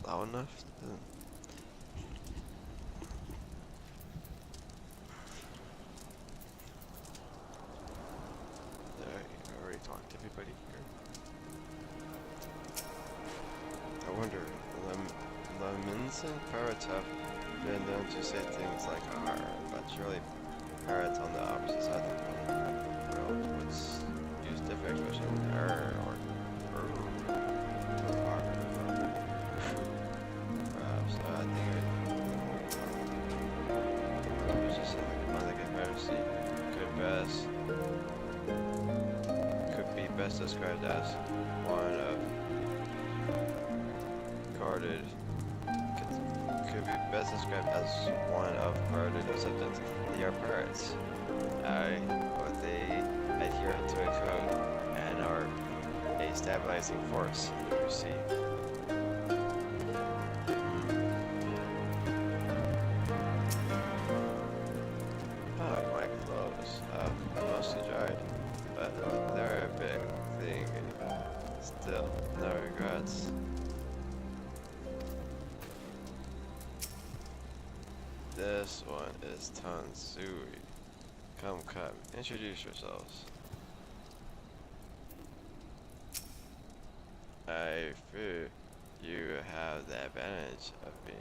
loud enough? I already talked to everybody here. I wonder, lemons and parrots have been known to say things like "arr," but surely parrots on the opposite side of the world would use different expressions, "arr" or "arr," or "arr." Perhaps I think it was just like a fantasy could be best described as one of guarded could be best described as one of guarded acceptance. They are parrots. But they adhere to a code and are a stabilizing force. You see. Oh, my clothes. Mostly dried, but they're a big thing. Still, no regrets. This one is Tansui. Come, introduce yourselves. I fear you have the advantage of me.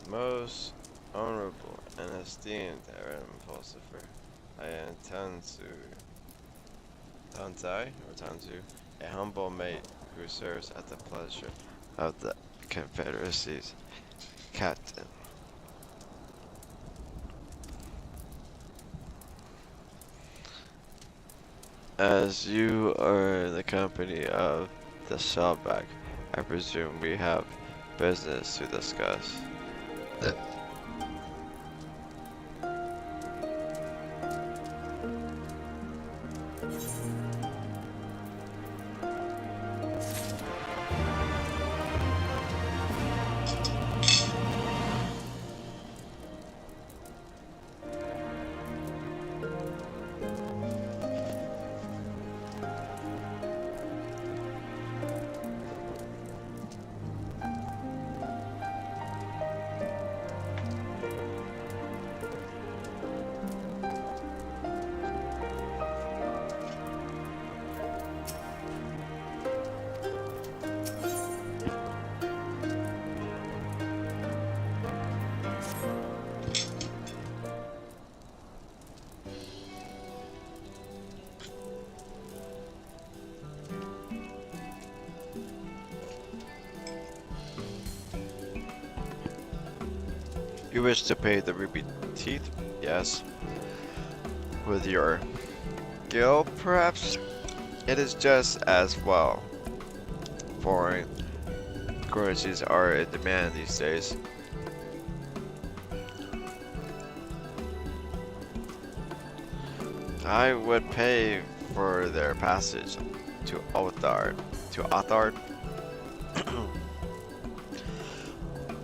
Most honorable and esteemed Aaron Pulsifer, I am Tansai, or Tanzu, a humble mate who serves at the pleasure of the Confederacy's captain. As you are in the company of the Shellback, I presume we have business to discuss. You wish to pay the ruby teeth? Yes. With your guild, perhaps? It is just as well. Foreign currencies are in demand these days. I would pay for their passage to Othard.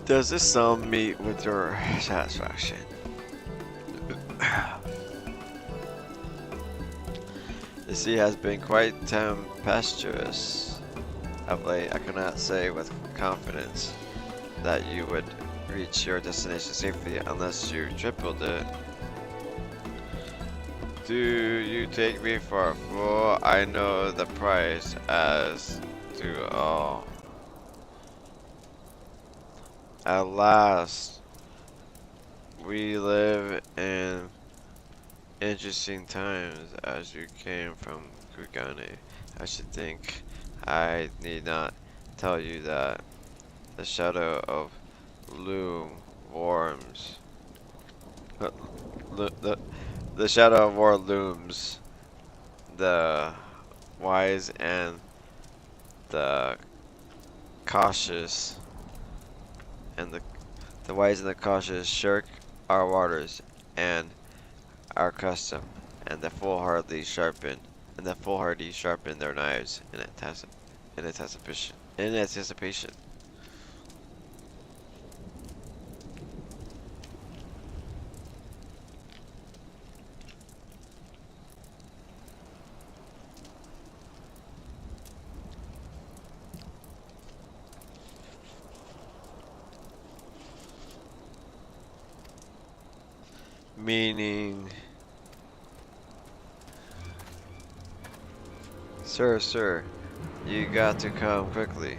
Does this sum meet with your satisfaction? The sea has been quite tempestuous of late. I cannot say with confidence that you would reach your destination safely unless you tripled it. Do you take me for a fool? I know the price, as do all. At last, we live in interesting times as you came from Kugane. I should think I need not tell you that the shadow of loom warms. The shadow of war looms. The wise and the cautious and the wise and the cautious shirk our waters and our custom, and the foolhardy sharpen their knives in anticipation. Meaning... Sir, you got to come quickly.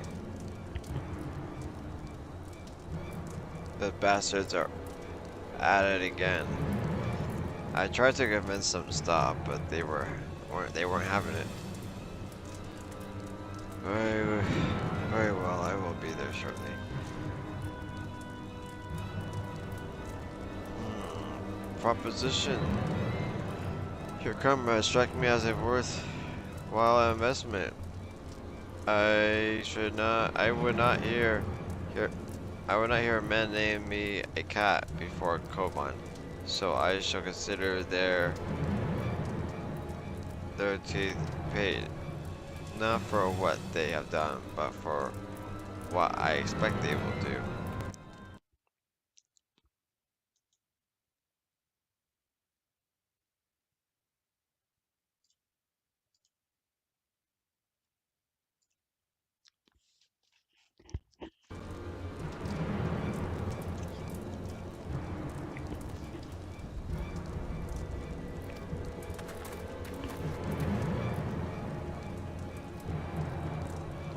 The bastards are at it again. I tried to convince them to stop, but they weren't having it. Very well, I will be there shortly. Proposition. Your comrades strike me as a worthwhile investment. I would not hear a man name me a cat before Koban, so I shall consider their teeth paid, not for what they have done, but for what I expect they will do.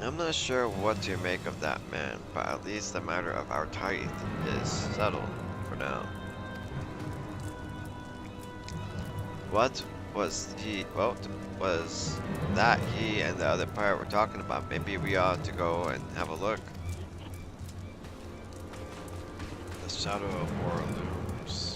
I'm not sure what to make of that man, but at least the matter of our tithe is settled for now. What was that he and the other pirate were talking about? Maybe we ought to go and have a look. The shadow of war looms.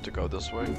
To go this way.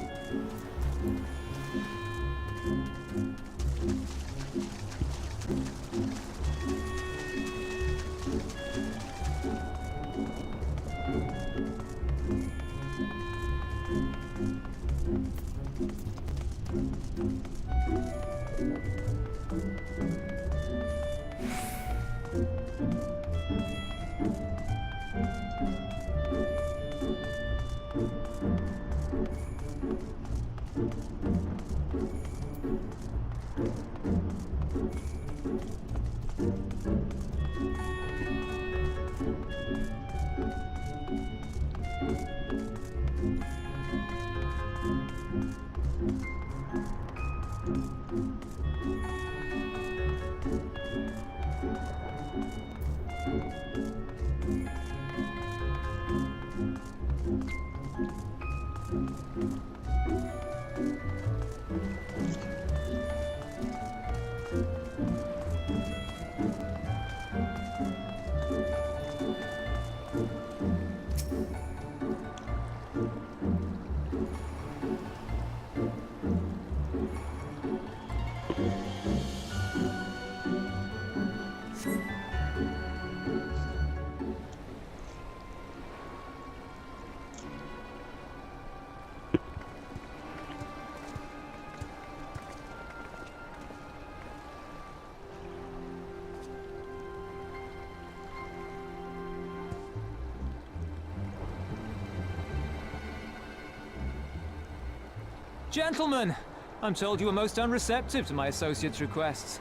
Gentlemen, I'm told you were most unreceptive to my associate's requests.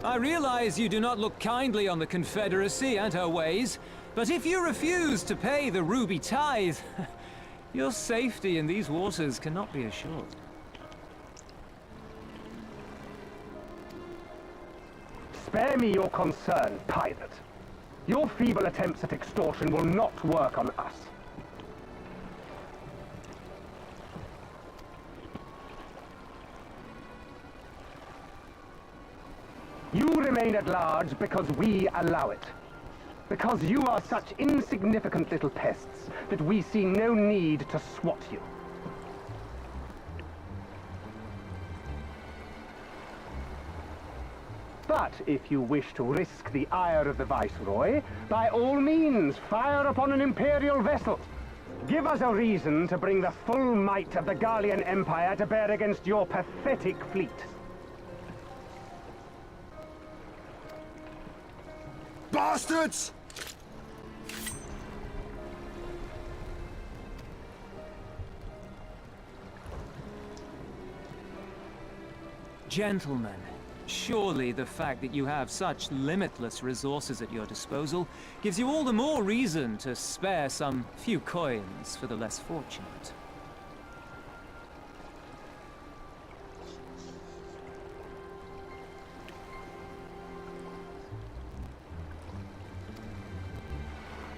I realize you do not look kindly on the Confederacy and her ways, but if you refuse to pay the ruby tithe, your safety in these waters cannot be assured. Spare me your concern, pirate. Your feeble attempts at extortion will not work on us. You remain at large because we allow it. Because you are such insignificant little pests that we see no need to swat you. But if you wish to risk the ire of the Viceroy, by all means, fire upon an Imperial vessel. Give us a reason to bring the full might of the Garlean Empire to bear against your pathetic fleet. Bastards! Gentlemen, surely the fact that you have such limitless resources at your disposal gives you all the more reason to spare some few coins for the less fortunate.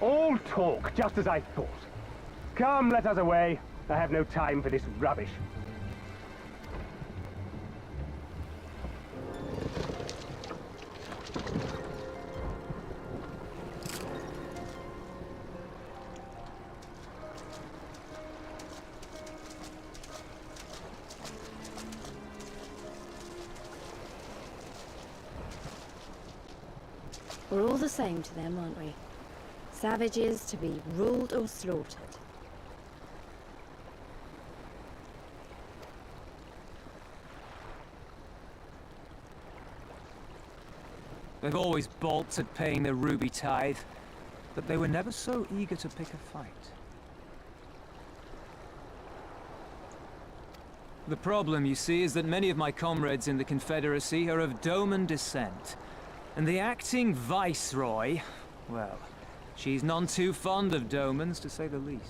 All talk, just as I thought. Come, let us away. I have no time for this rubbish. We're all the same to them, aren't we? Savages to be ruled or slaughtered. They've always balked at paying their ruby tithe, but they were never so eager to pick a fight. The problem, you see, is that many of my comrades in the Confederacy are of Doman descent, and the acting Viceroy, well, she's none too fond of Domans, to say the least.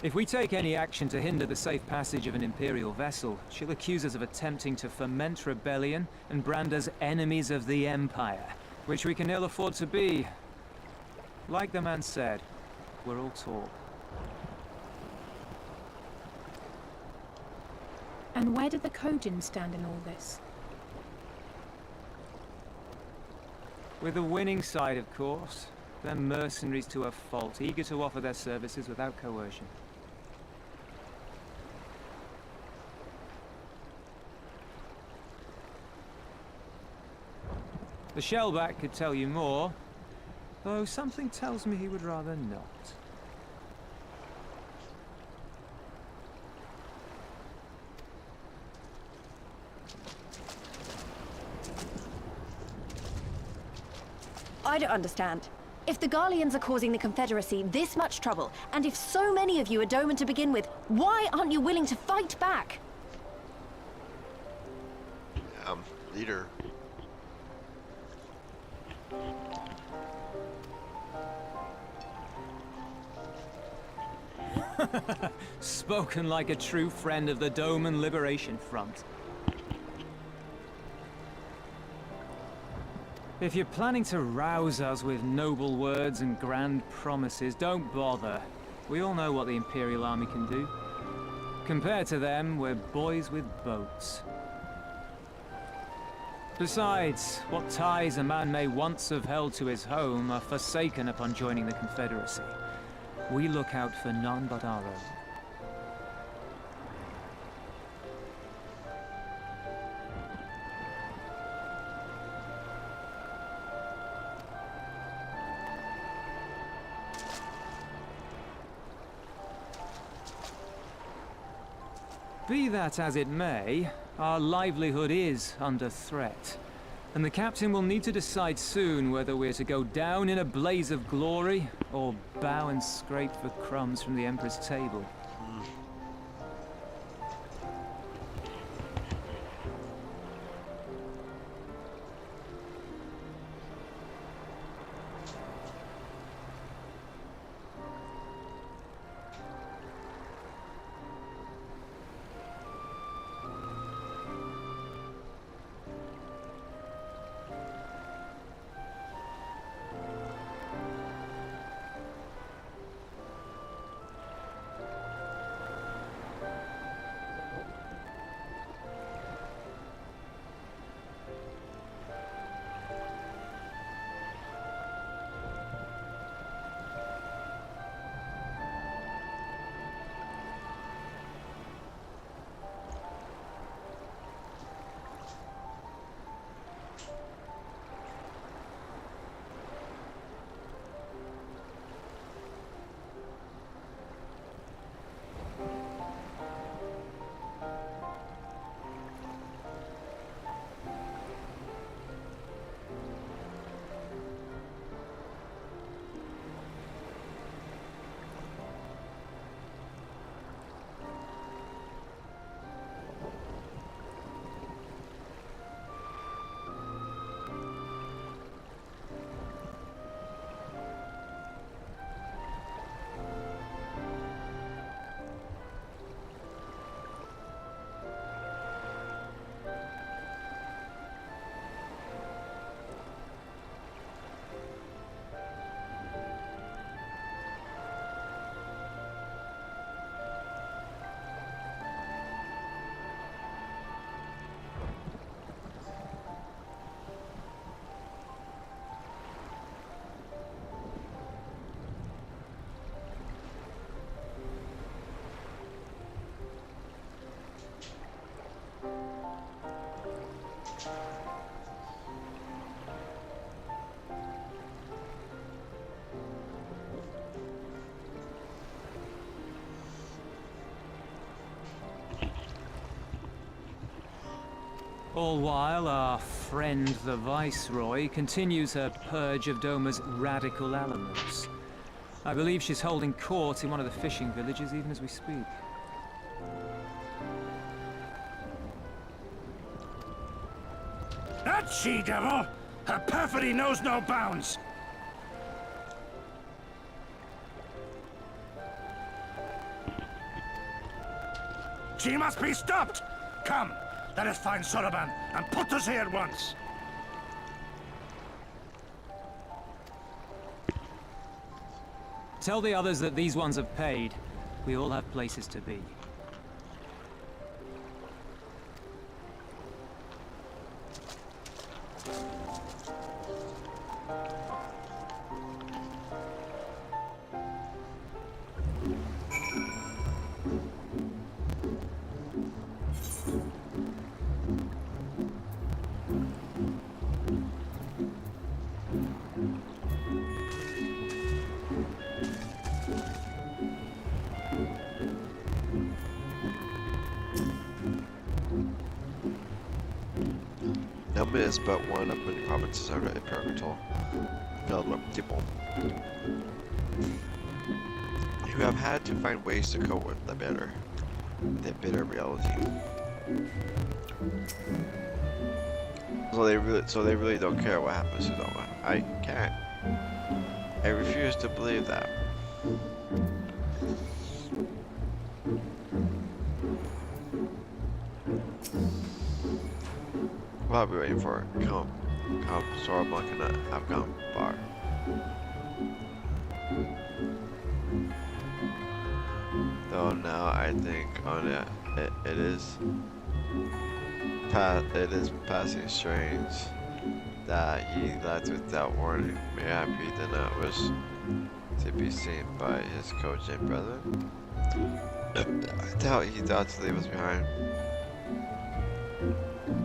If we take any action to hinder the safe passage of an Imperial vessel, she'll accuse us of attempting to foment rebellion and brand us enemies of the Empire, which we can ill afford to be. Like the man said, we're all talk. And where did the Kojin stand in all this? With the winning side, of course. They're mercenaries to a fault, eager to offer their services without coercion. The Shellback could tell you more, though something tells me he would rather not. I don't understand. If the Garleans are causing the Confederacy this much trouble, and if so many of you are Doman to begin with, why aren't you willing to fight back? Leader. Spoken like a true friend of the Doman Liberation Front. If you're planning to rouse us with noble words and grand promises, don't bother. We all know what the Imperial Army can do. Compared to them, we're boys with boats. Besides, what ties a man may once have held to his home are forsaken upon joining the Confederacy. We look out for none but our own. Be that as it may, our livelihood is under threat. And the captain will need to decide soon whether we're to go down in a blaze of glory, or bow and scrape for crumbs from the Emperor's table. All while our friend the Viceroy continues her purge of Doma's radical elements. I believe she's holding court in one of the fishing villages even as we speak. That she-devil! Her perfidy knows no bounds! She must be stopped! Come, let us find Soroban and put to sea at once! Tell the others that these ones have paid. We all have places to be. Number is but one of many provinces under imperial control. Filled with people who have had to find ways to cope with the bitter reality. So they really don't care what happens to Doma. I can't. I refuse to believe that. I'll be waiting for it. Come, Stormblood cannot have gone far. Though now I think on it, it is passing strange that he left without warning. Mayhap he did not wish to be seen by his coach and brethren. I doubt he thought to leave us behind.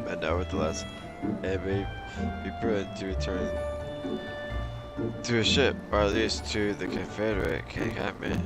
But nevertheless, it may be prudent to return to his ship, or at least to the Confederate encampment.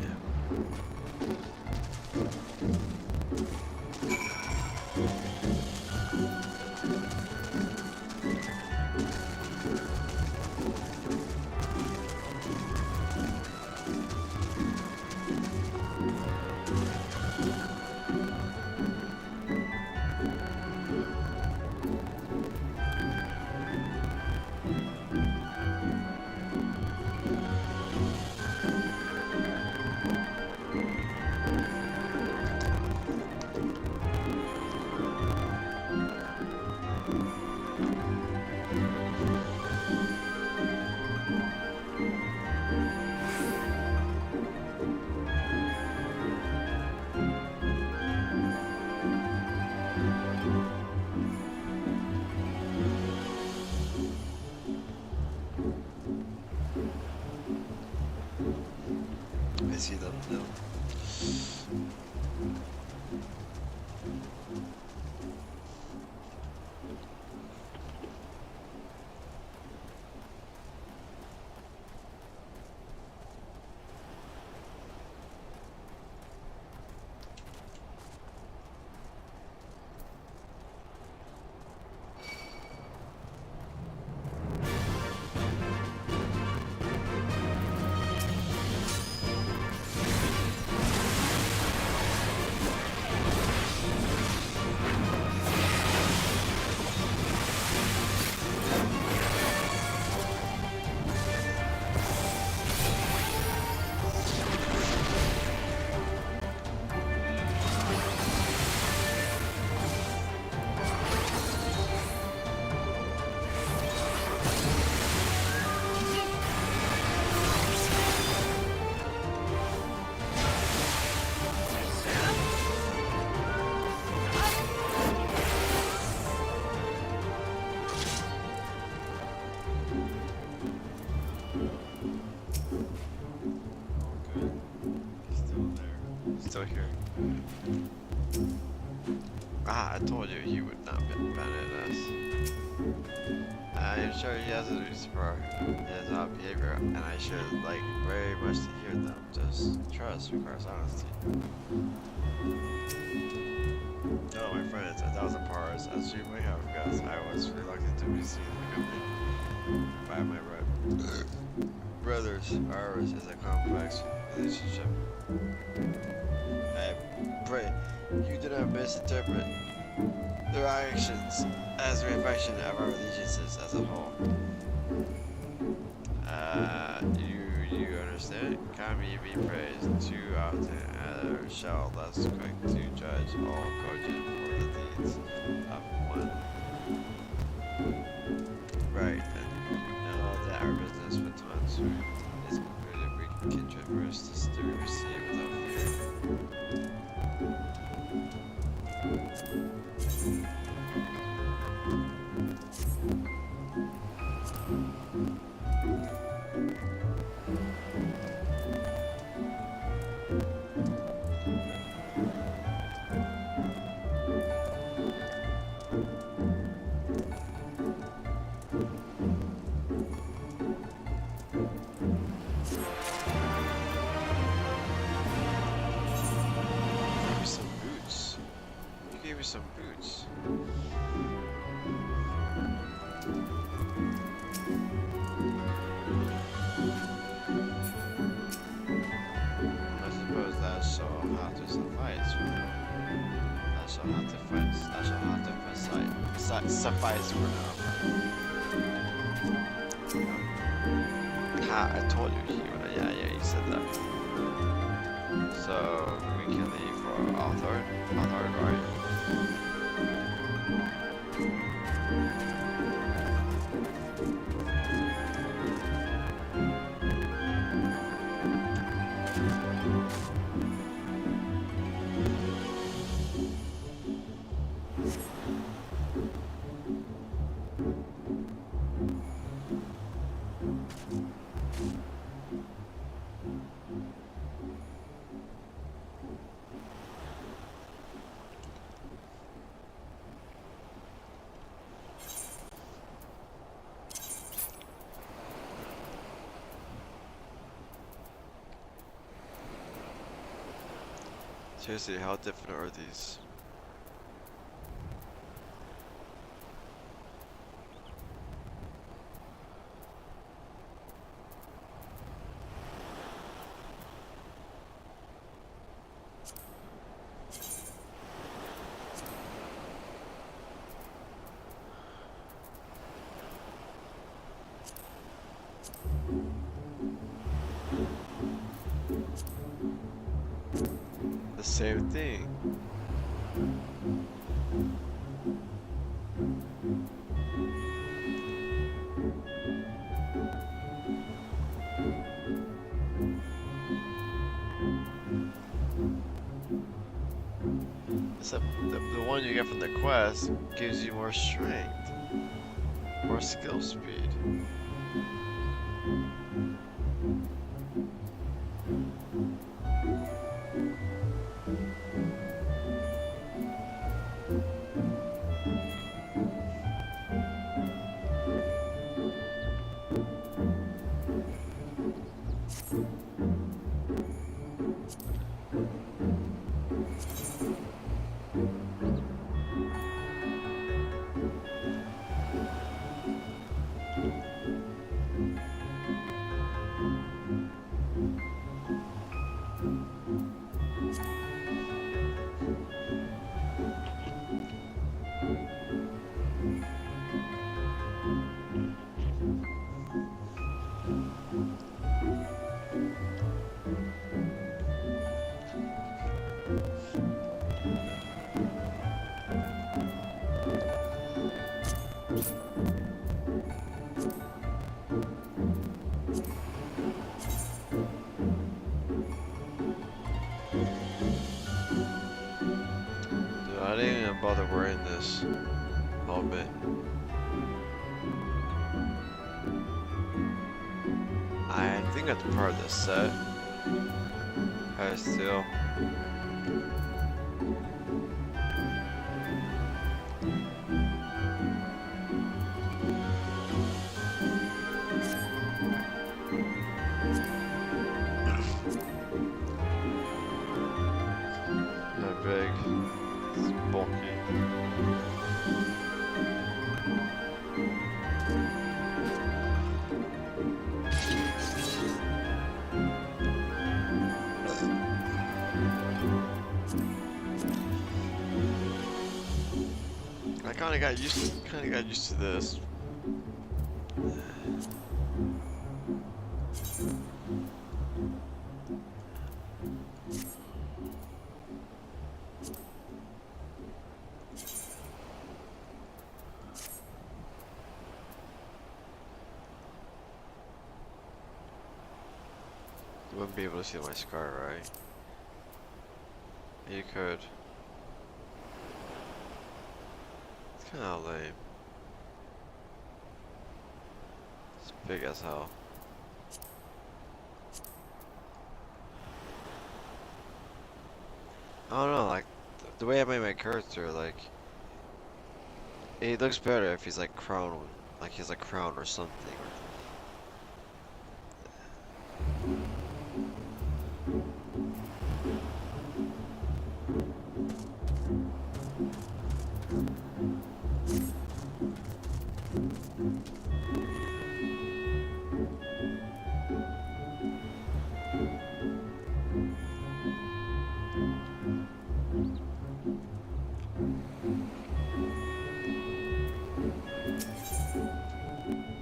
Ha, I told you he would not abandon us. I'm sure he has a reason for his odd behavior, and I should like very much to hear them. Just trust requires honesty. No, my friends, 1,000 parts. As you may have guessed, I was reluctant to be seen becoming by my brothers. Ours is a complex relationship. I pray you do not misinterpret their actions as a reflection of our allegiances as a whole. You understand? Kami be praised too often, and shall less quick to judge all cogent for the deeds of one. Right, then. Now that our business with Tansu is concluded, we can traverse the steering sea without fear. Some boots. I suppose that shall have to suffice for now. That shall have to suffice for now. Ha, I told you he would. Yeah, you said that. So we can leave for author, right? Seriously, how different are these? The same thing. Except the one you get from the quest gives you more strength, more skill speed. I didn't even bother wearing this helmet. I think it's part of the set. Still. It's bulky. I kinda got used to this. You wouldn't be able to see my scar, right? You could. It's kinda lame. It's big as hell. I don't know, like, the way I made my character, like, it looks better if he's like crown, like he's a crown or something.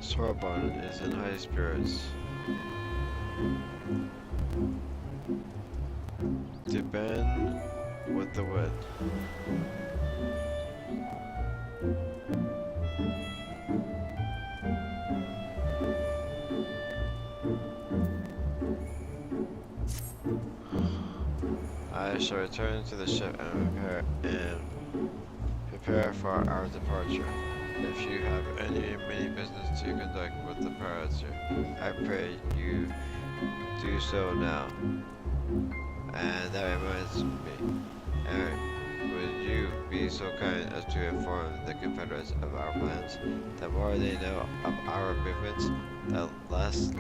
Stormblood is in high spirits. To bend with the wind. I shall return to the ship and prepare for our departure. If you have any business to conduct with the pirates, I pray you do so now. And that reminds me, Aaron, would you be so kind as to inform the Confederates of our plans? The more they know of our movements, the less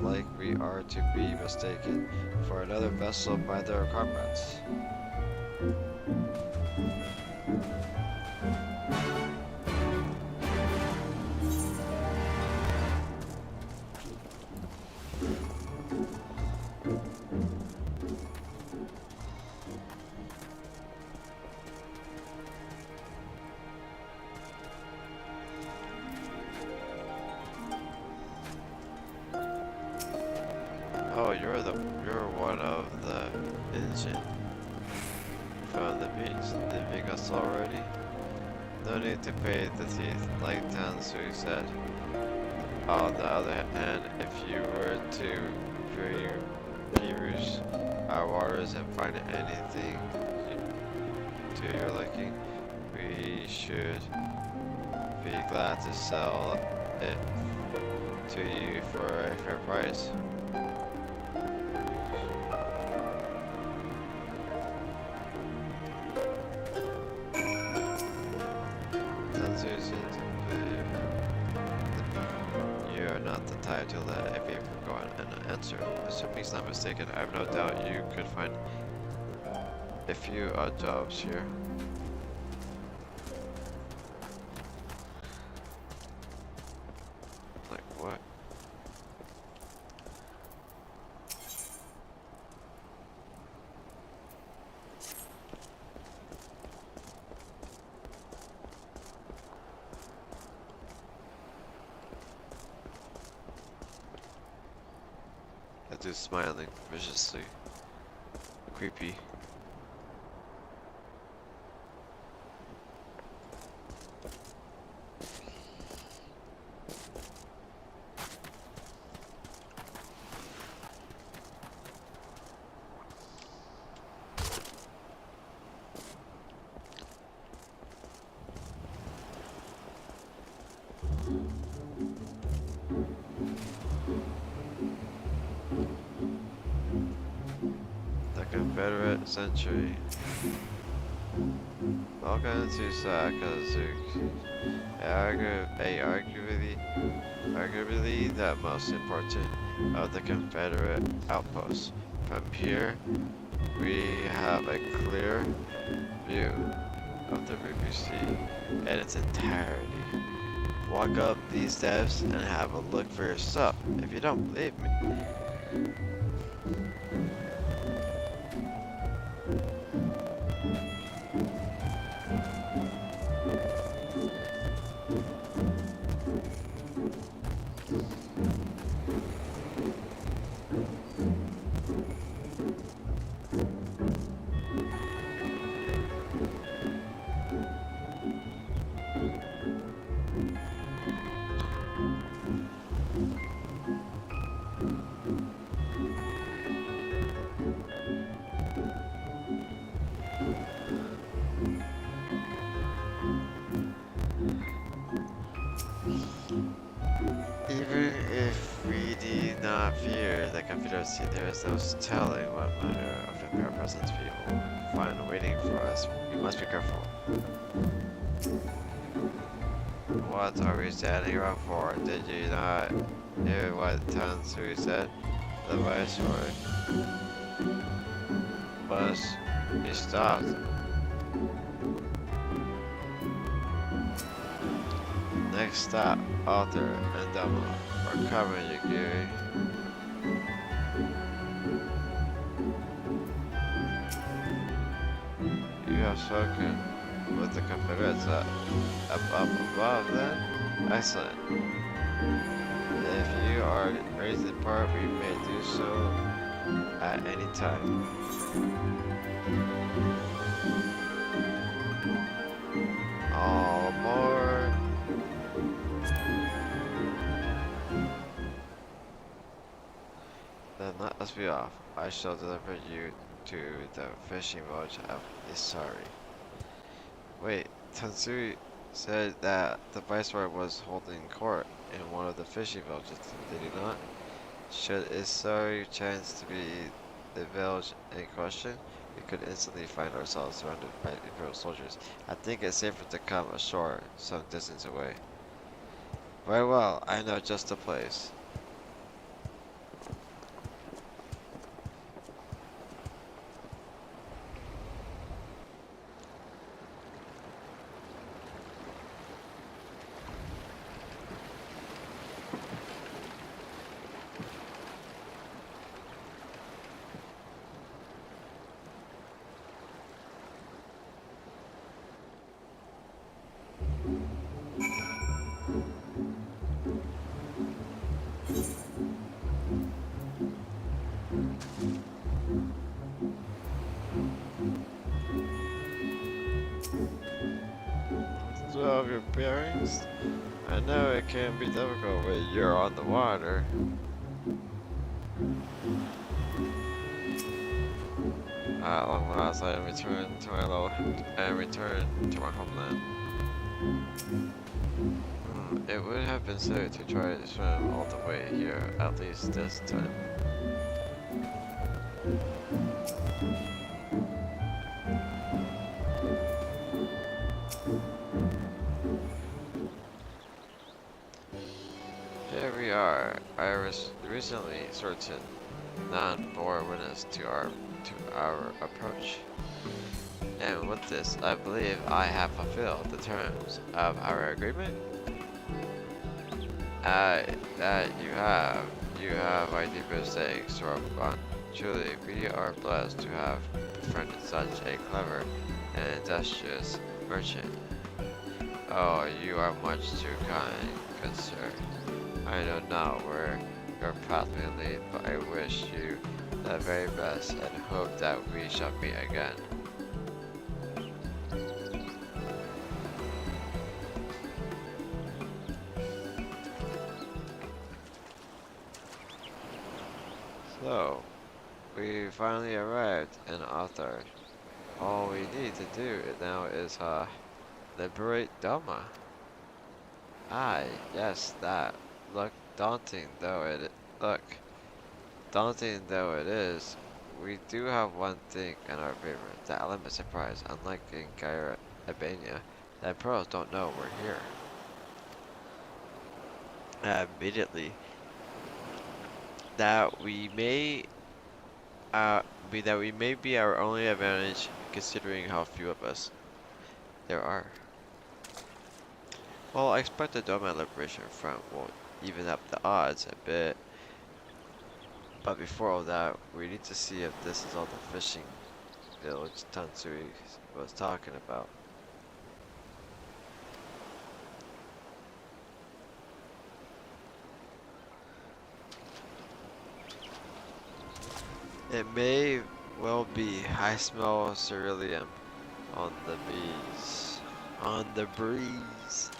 like we are to be mistaken for another vessel by their comrades. Oh, you're one of the engine. Found the beach, leaving us already. No need to pay the teeth, like Tansu said. On the other hand, if you were to peruse our waters and find anything to your liking, we should be glad to sell it to you for a fair price. You are not the type to let a paper go unanswered. Assuming he's not mistaken, I have no doubt you could find a few odd jobs here. Like what? That dude's smiling viciously. Creepy. Confederate Century. Welcome to Sakazuki, arguably the most important of the Confederate outposts. From here, we have a clear view of the Ruby Sea in its entirety. Walk up these steps and have a look for yourself if you don't believe me. Even if we did not fear the Confederacy, there is no telling what manner of Imperial presence we will find waiting for us. We must be careful. What are we standing around for? Did you not hear what Tansui said? The Viceroy must be stopped. Next stop, Alter and Demo. We're covering you, Geary. You have spoken with the Confederates up above then? Excellent. If you are ready to depart, we may do so at any time. All aboard. Then let us be off. I shall deliver you to the fishing village of Isari. Wait, Tansui said that the Viceroy was holding court in one of the fishing villages, did he not? Should Isari chance to be the village in question, we could instantly find ourselves surrounded by Imperial soldiers. I think it's safer to come ashore some distance away. Very well, I know just the place. Of your bearings? I know it can be difficult when you're on the water. At long last, I return to my homeland. It would have been silly to try to swim all the way here, at least this time. Here we are. I was recently certain none bore witness to our approach. And with this, I believe I have fulfilled the terms of our agreement. That you have my deepest thanks, Stormblood. Truly, we are blessed to have befriended such a clever and industrious merchant. Oh, you are much too kind, good sir. I know not where your path may lead, but I wish you the very best and hope that we shall meet again. So, we finally arrived in Author. All we need to do now is liberate Doma. Aye, yes, that. Daunting though it is, we do have one thing in our favor, the element of surprise. Unlike in Gyra Albania, the Imperials don't know we're here. Immediately, that we may be that we may be our only advantage considering how few of us there are. Well, I expect the Doma Liberation Front will even up the odds a bit. But before all that, we need to see if this is all the fishing village Tansui was talking about. It may well be. I smell ceruleum on the breeze. On the breeze.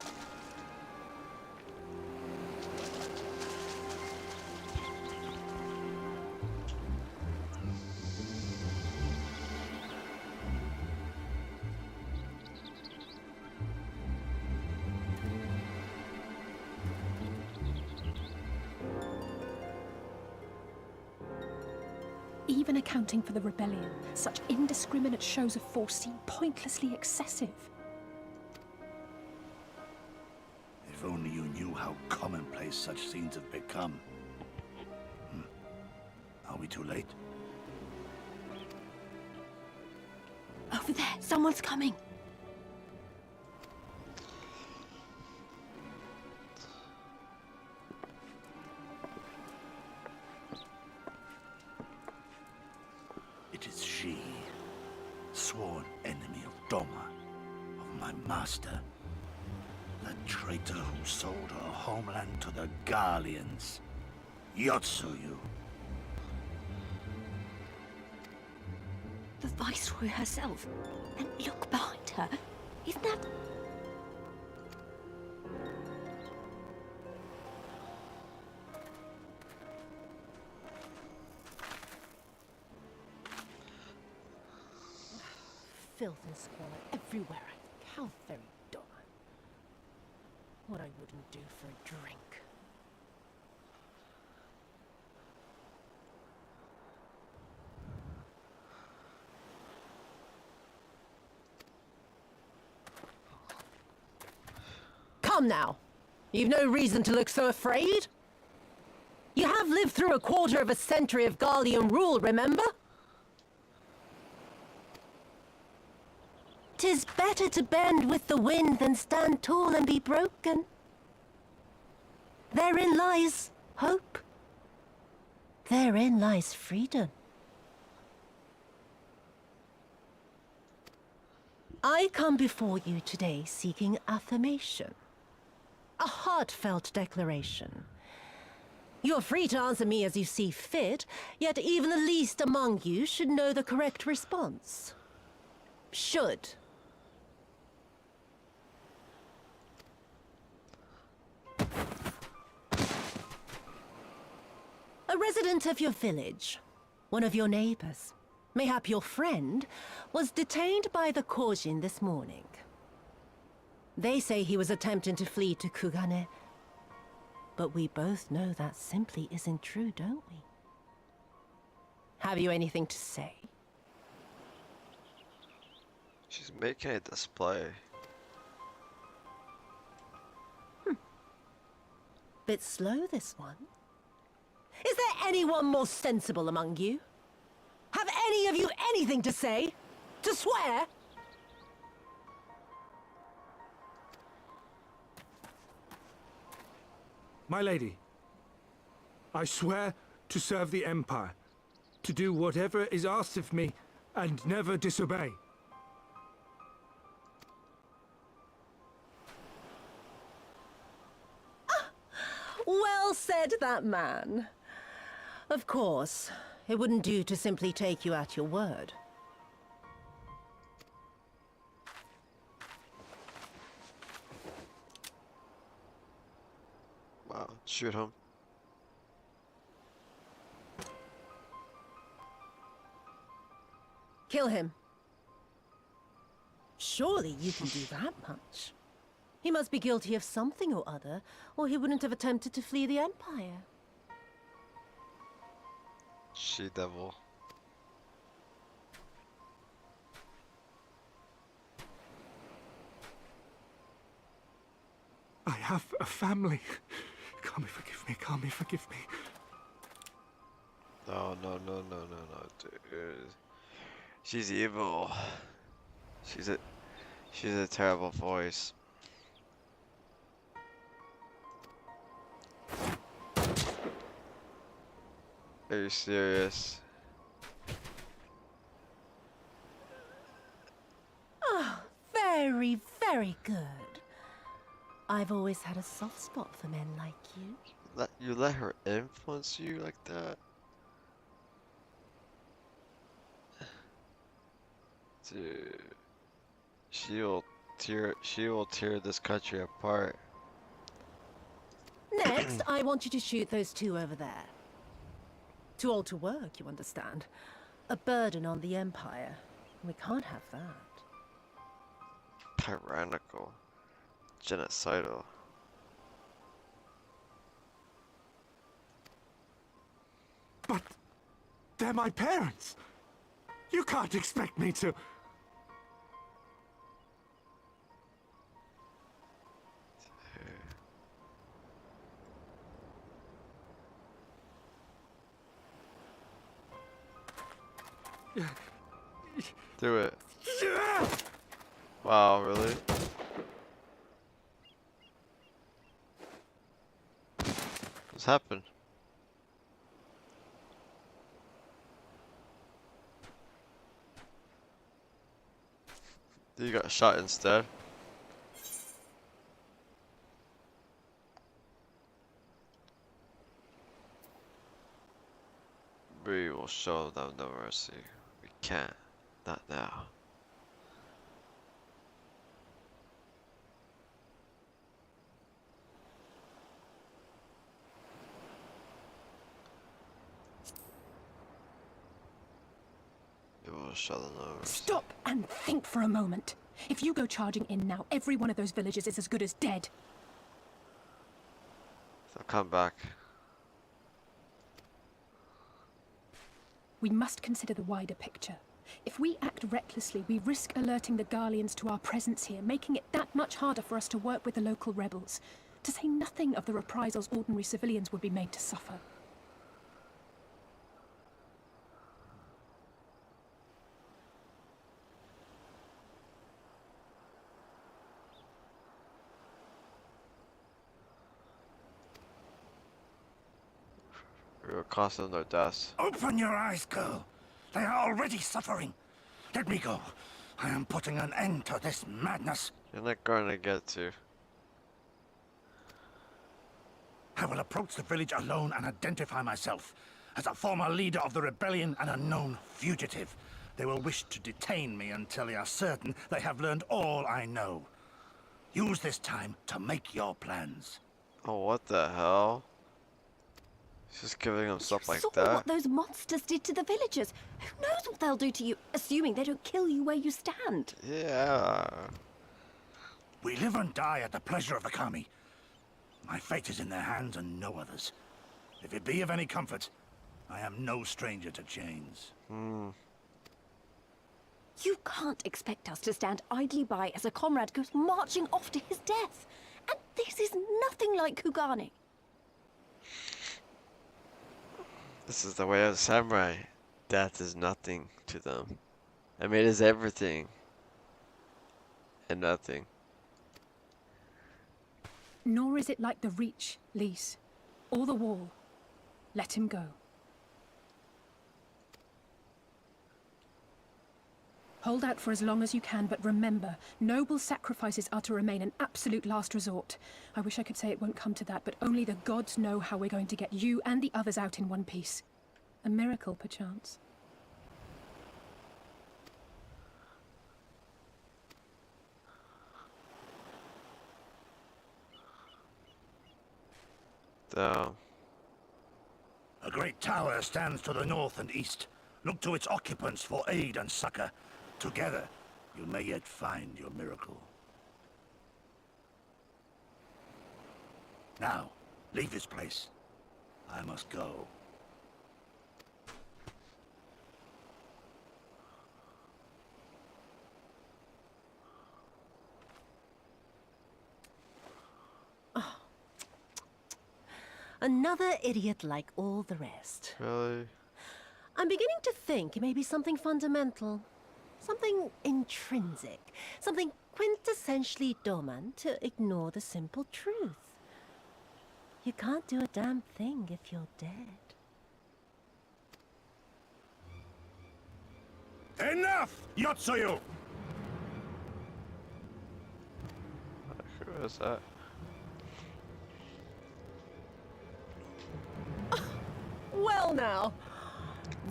Even accounting for the rebellion, such indiscriminate shows of force seem pointlessly excessive. If only you knew how commonplace such scenes have become. Are we too late? Over there, someone's coming. It is she, sworn enemy of Doma, of my master. The traitor who sold her homeland to the Garleans. Yotsuyu. The Viceroy herself. And look behind her. Isn't that... Filth and squalor everywhere. How very Doma. What I wouldn't do for a drink. Come now. You've no reason to look so afraid. You have lived through a quarter of a century of Garlean rule, remember? 'Tis better to bend with the wind than stand tall and be broken. Therein lies hope. Therein lies freedom. I come before you today seeking affirmation. A heartfelt declaration. You're free to answer me as you see fit, yet even the least among you should know the correct response. Should. A resident of your village, one of your neighbors, mayhap your friend, was detained by the Kojin this morning. They say he was attempting to flee to Kugane, but we both know that simply isn't true, don't we? Have you anything to say? She's making a display. Bit slow, this one. Is there anyone more sensible among you? Have any of you anything to say? To swear? My lady, I swear to serve the Empire, to do whatever is asked of me, and never disobey. Well said, that man. Of course, it wouldn't do to simply take you at your word. Wow, shoot him. Kill him. Surely you can do that much. He must be guilty of something or other, or he wouldn't have attempted to flee the Empire. She-devil. I have a family. Kami, forgive me. Kami, forgive me. No, no, no, no, no, no, dude. She's evil. She's a terrible voice. Are you serious? Oh, very, very good. I've always had a soft spot for men like you. You let her influence you like that? Dude. She will tear this country apart. Next, I want you to shoot those two over there. Too old to work, you understand. A burden on the Empire. We can't have that. Tyrannical. Genocidal. But they're my parents. You can't expect me to... Do it. Wow, really? What's happened? You got shot instead. We will show them no mercy. We can't. Not now. We will show them no mercy. Stop and think for a moment. If you go charging in now, every one of those villagers is as good as dead. They'll come back. We must consider the wider picture. If we act recklessly, we risk alerting the Garleans to our presence here, making it that much harder for us to work with the local rebels. To say nothing of the reprisals ordinary civilians would be made to suffer. We will cost them their deaths. Open your eyes, girl. They are already suffering. Let me go. I am putting an end to this madness. You're not going to get to. I will approach the village alone and identify myself as a former leader of the rebellion and a known fugitive. They will wish to detain me until they are certain they have learned all I know. Use this time to make your plans. Oh, what the hell? He's just giving them stuff like Saw that. what those monsters did to the villagers. Who knows what they'll do to you, assuming they don't kill you where you stand. Yeah. We live and die at the pleasure of the Kami. My fate is in their hands and no others. If it be of any comfort, I am no stranger to chains. You can't expect us to stand idly by as a comrade goes marching off to his death. And this is nothing like Kugani. This is the way of the samurai. Death is nothing to them. I mean, it is everything. And nothing. Nor is it like the Reach, Lise, or the Wall. Let him go. Hold out for as long as you can, but remember, noble sacrifices are to remain an absolute last resort. I wish I could say it won't come to that, but only the gods know how we're going to get you and the others out in one piece. A miracle, perchance. Damn. A great tower stands to the north and east. Look to its occupants for aid and succor. Together, you may yet find your miracle. Now, leave this place. I must go. Another idiot like all the rest. Really? I'm beginning to think it may be something fundamental. Something intrinsic. Something quintessentially Doman to ignore the simple truth. You can't do a damn thing if you're dead. Enough, Yotsuyu! Who is that? Well now,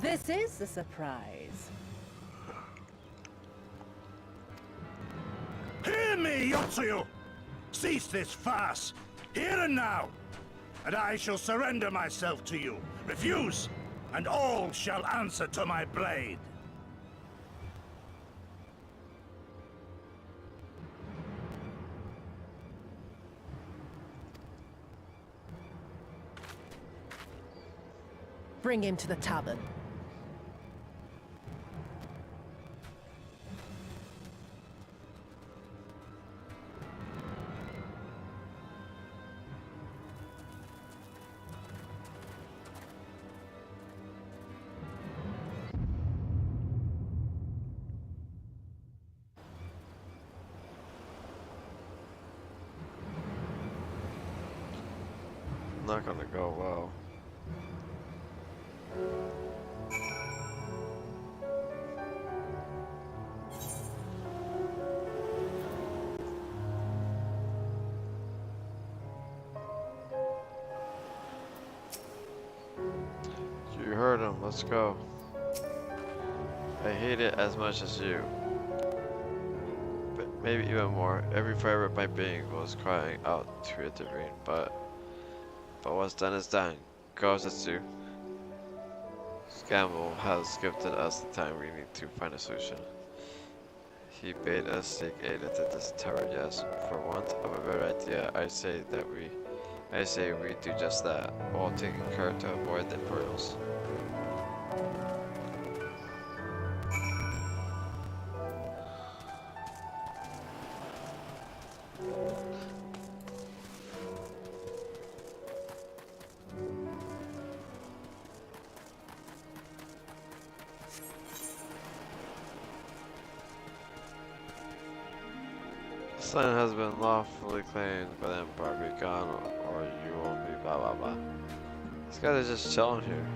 this is a surprise. Hear me, Yotsuyu! Cease this farce, here and now, and I shall surrender myself to you. Refuse, and all shall answer to my blade. Bring him to the tavern. Not gonna go well. You heard him, let's go. I hate it as much as you. But maybe even more. Every fiber of my being was crying out to intervene, but what's done is done. Gozetsu. Scamble has gifted us the time we need to find a solution. He bade us seek aid into this tower, yes. For want of a better idea, I say we do just that, while taking care to avoid the Imperials. The land has been lawfully claimed by the Empire. Be gone, or you will be blah blah blah. These guys are just chilling here.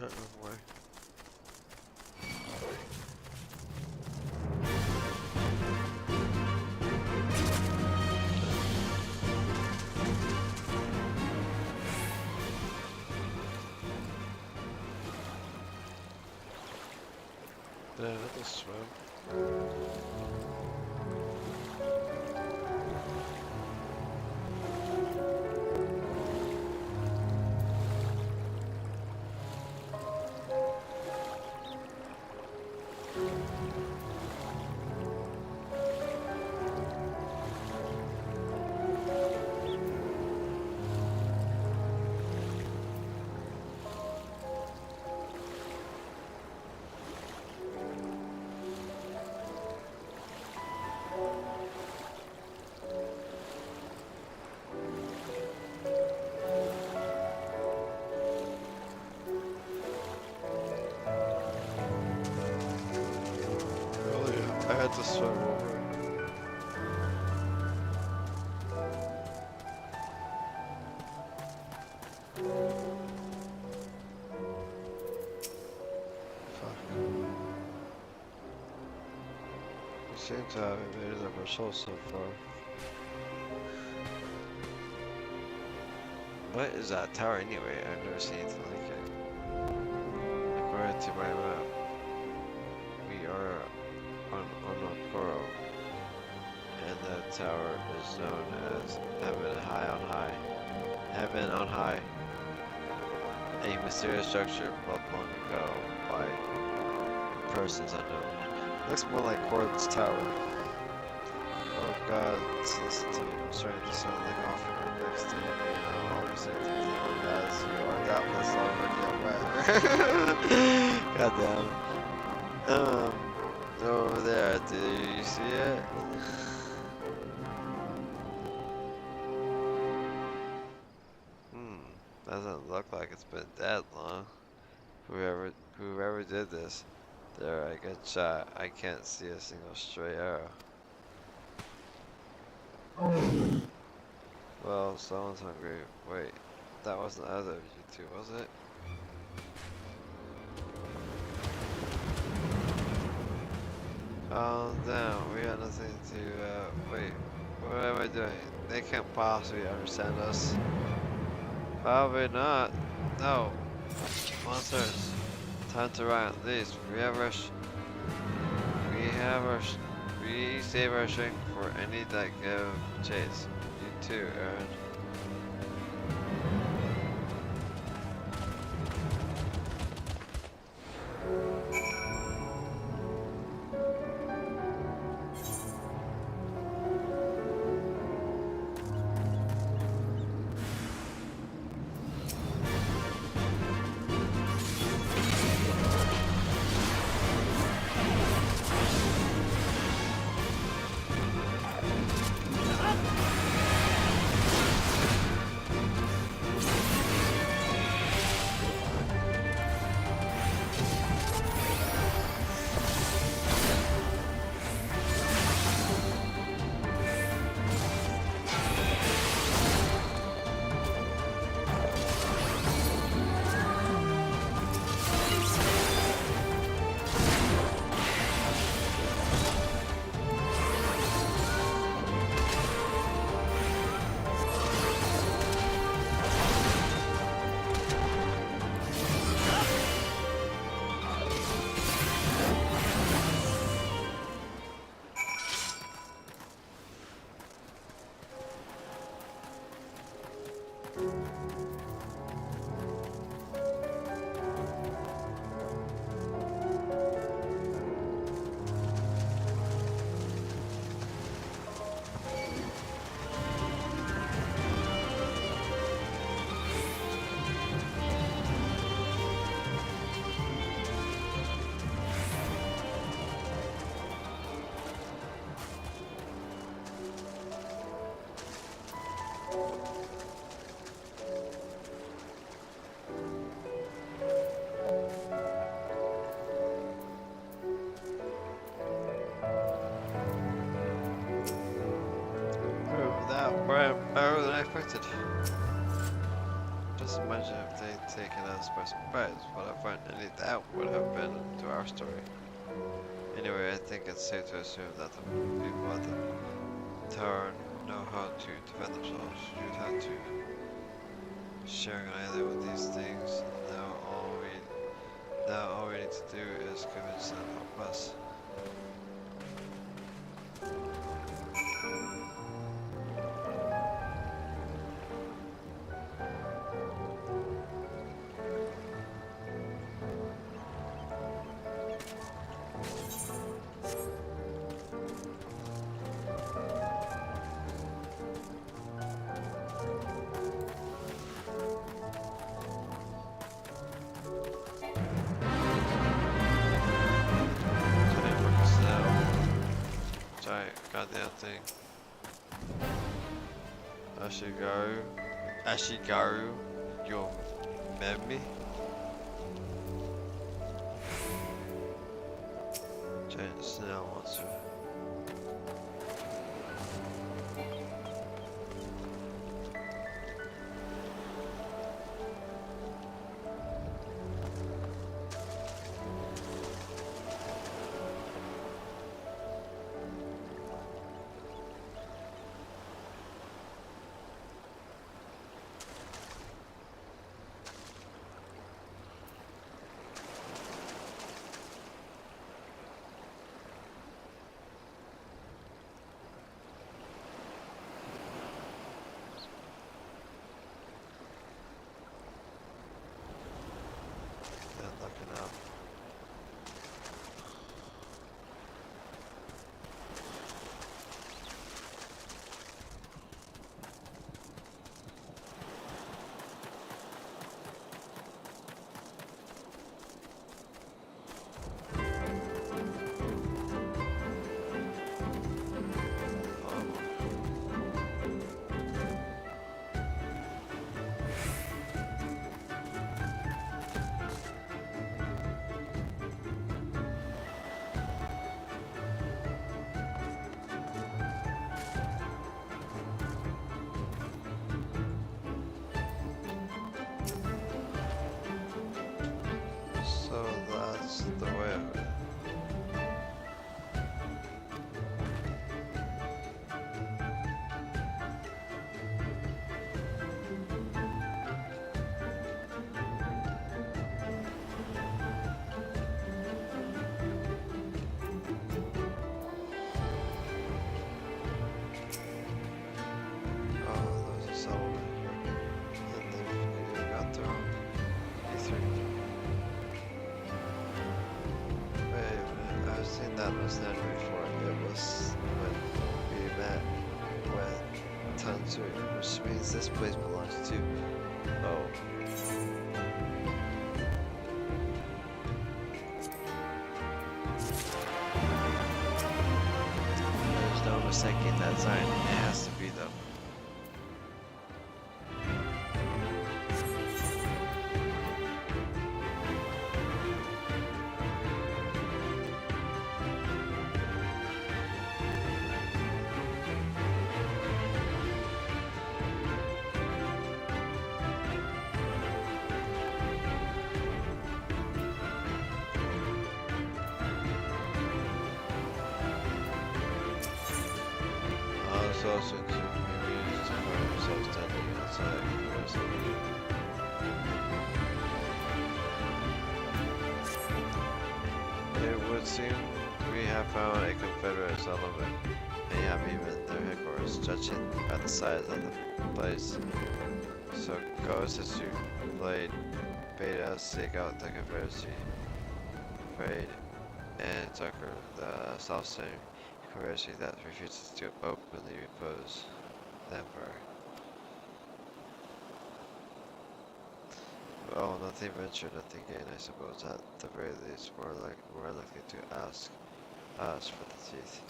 don't know why. Yeah, that was swim. I had to swim over. Fuck. We seem to have invaded our soul so far. What is that tower anyway? I've never seen anything like it. According to my map, we are on Onokoro, and that tower is known as Heaven High on High. Heaven on High. A mysterious structure built long ago by persons unknown. Looks more like Corbin's tower. Oh god, listen to me. I'm starting to sound like often next day. You know, all you say things like as you are God bless already. God damn. Over there, do you see it? Doesn't look like it's been that long. Whoever did this, there I get shot. I can't see a single stray arrow. Well, someone's hungry. Wait, that wasn't either of you two, was it? Calm down, we got nothing to, wait, what am I doing? They can't possibly understand us. Probably not. No. Monsters. Time to run, at least. We save our strength for any that give chase. You too, Aaron. Better than I expected. just imagine if they'd taken us by surprise. What I find any that would have been to our story. Anyway, I think it's safe to assume that the people at the tower know how to defend themselves. You'd have to share an island with these things. Now all we need to do is convince them to help us. Goddamn thing. Ashigaru, you met me? Giant snail monster. The way of it. Oh, there's a settlement here. And they've got their own E3. I've seen that stand before. It was when we met with Tansui, which means this place belongs to. Oh. There's no mistaking that sign. It has to be them. Also, maybe just find ourselves standing outside or something. It would seem we have found a Confederate settlement. They have even their headquarters, judging by the size of the place. So Ghost as you played bade us seek out the Confederacy parade and Tucker, the South Same Confederacy that refuses to openly oppose the Emperor. Well, nothing ventured, nothing gained, I suppose. At the very least, more likely to ask us for the teeth.